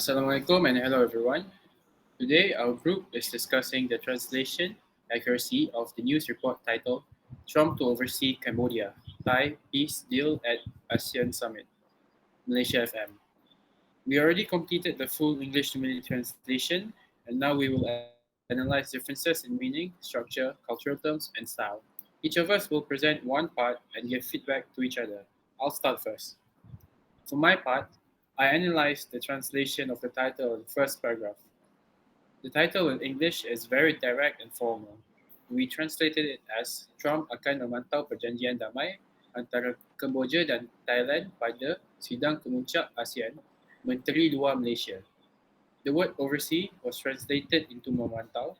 Assalamualaikum and hello everyone. Today our group is discussing the translation accuracy of the news report titled Trump to oversee Cambodia, Thai Peace Deal at ASEAN Summit, Malaysia FM. We already completed the full English to Malay translation and now we will analyze differences in meaning, structure, cultural terms and style. Each of us will present one part and give feedback to each other. I'll start first. For my part, I analyzed the translation of the title in the first paragraph. The title in English is very direct and formal. We translated it as Trump akan memantau perjanjian damai antara Kemboja dan Thailand pada sidang kemuncak ASEAN Menteri Luar Malaysia. The word oversee was translated into memantau.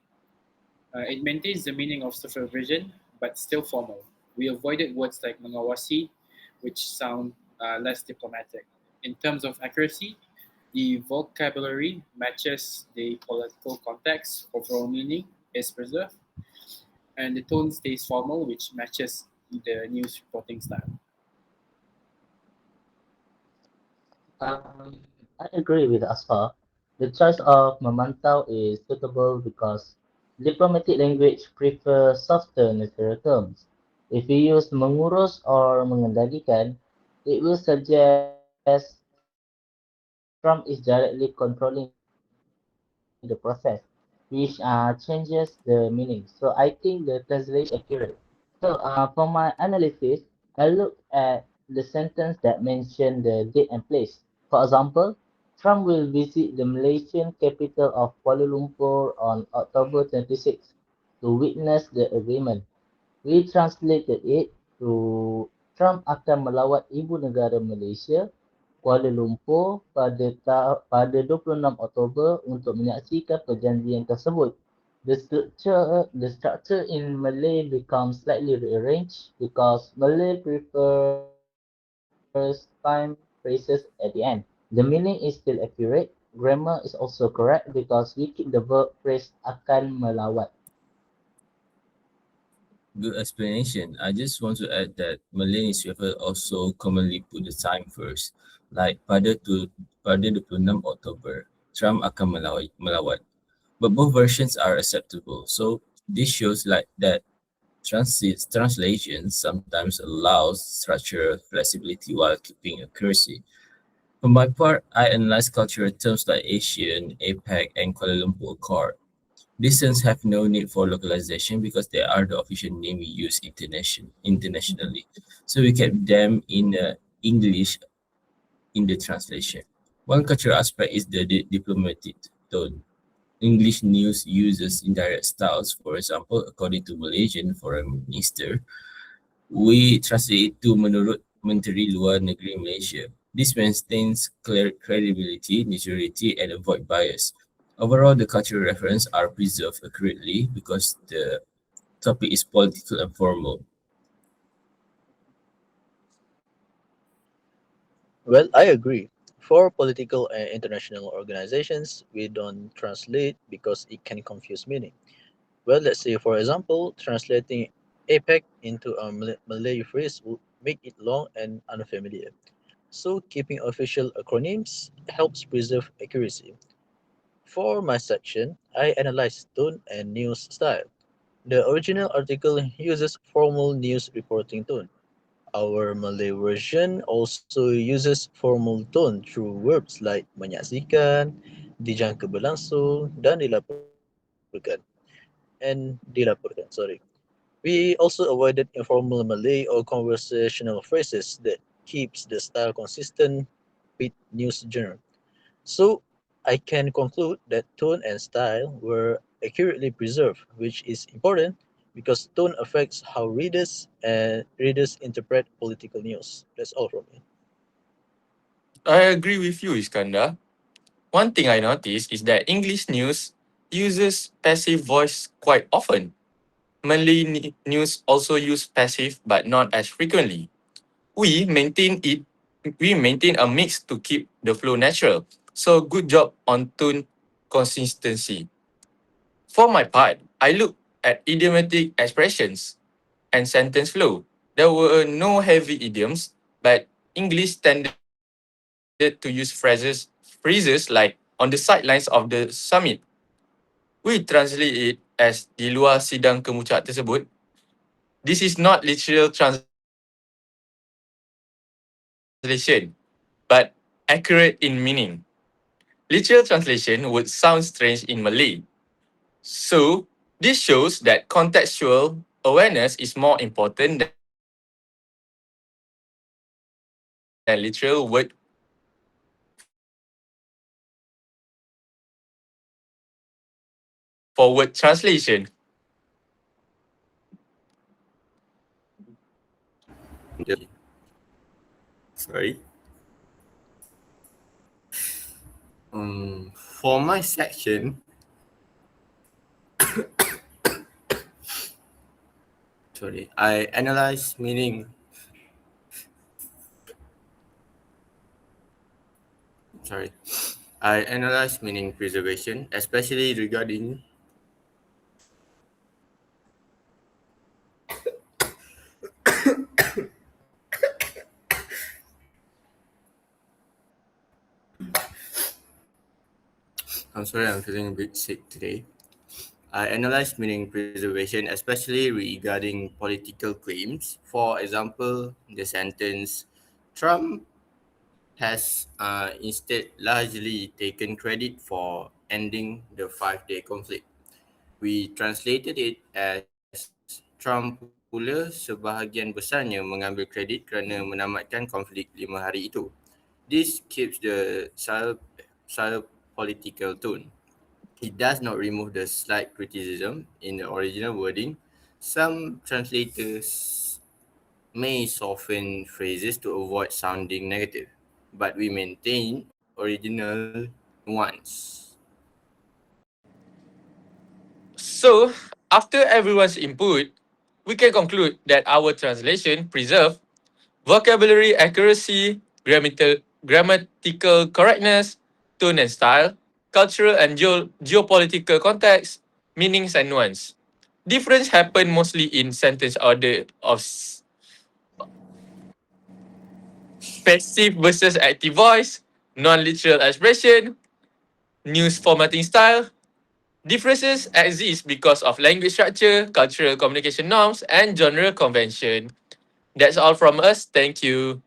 It maintains the meaning of supervision but still formal. We avoided words like mengawasi, which sound less diplomatic. In terms of accuracy, the vocabulary matches the political context, overall meaning is preserved, and the tone stays formal, which matches the news reporting style. I agree with Asfar. The choice of memantau is suitable because diplomatic language prefers softer natural terms. If we use mengurus or mengendalikan, it will suggest Trump is directly controlling the process, which changes the meaning. So I think the translation accurate. For my analysis, I look at the sentence that mention the date and place. For example, Trump will visit the Malaysian capital of Kuala Lumpur on October 26 to witness the agreement. We translated it to Trump akan melawat ibu negara Malaysia, Kuala Lumpur pada 26 Oktober untuk menyaksikan perjanjian tersebut. The structure in Malay becomes slightly rearranged because Malay prefers time phrases at the end. The meaning is still accurate. Grammar is also correct because we keep the verb phrase akan melawat. Good explanation. I just want to add that Malay newspaper also commonly put the time first, like pada 26 Oktober, Trump akan melawat. But both versions are acceptable. So this shows like that translation sometimes allows structural flexibility while keeping accuracy. For my part, I analyze cultural terms like Asian, APEC, and Kuala Lumpur Accord. These terms have no need for localization because they are the official name we use internationally. So we kept them in English in the translation. One cultural aspect is the diplomatic tone. English news uses indirect styles. For example, according to Malaysian Foreign Minister, we translate it to menurut Menteri Luar Negeri Malaysia. This maintains credibility, neutrality, and avoid bias. Overall, the cultural references are preserved accurately because the topic is political and formal. Well, I agree. For political and international organizations, we don't translate because it can confuse meaning. Well, let's say, for example, translating APEC into a Malay phrase would make it long and unfamiliar. So, keeping official acronyms helps preserve accuracy. For my section, I analyze tone and news style. The original article uses formal news reporting tone. Our Malay version also uses formal tone through verbs like menyaksikan, dijangka berlangsung, dan dilaporkan. We also avoided informal Malay or conversational phrases that keeps the style consistent with news genre. So I can conclude that tone and style were accurately preserved, which is important because tone affects how readers interpret political news. That's all from me. I agree with you, Iskandar. One thing I noticed is that English news uses passive voice quite often. Malay news also use passive but not as frequently. We maintain it we maintain a mix to keep the flow natural. So good job on tone consistency. For my part, I look at idiomatic expressions and sentence flow. There were no heavy idioms, but English tended to use phrases like on the spot on the sidelines of the summit. We translate it as di luar sidang kemuncak tersebut. This is not literal translation, but accurate in meaning. Literal translation would sound strange in Malay. So, this shows that contextual awareness is more important than literal word for word translation. Sorry. For my section, I analyze meaning. I analyze meaning preservation, especially regarding I'm sorry, I'm feeling a bit sick today. I analyze meaning preservation, especially regarding political claims. For example, the sentence, Trump has instead largely taken credit for ending the 5-day conflict. We translated it as Trump pula sebahagian besarnya mengambil kredit kerana menamatkan konflik 5 hari itu. This keeps the subtle political tone. It does not remove the slight criticism in the original wording. Some translators may soften phrases to avoid sounding negative, but we maintain original nuance. So, after everyone's input, we can conclude that our translation preserve vocabulary accuracy, grammatical correctness, tone and style, cultural and geopolitical context, meanings and nuance. Difference happen mostly in sentence order of passive versus active voice, non-literal expression, news formatting style. Differences exist because of language structure, cultural communication norms, and genre convention. That's all from us. Thank you.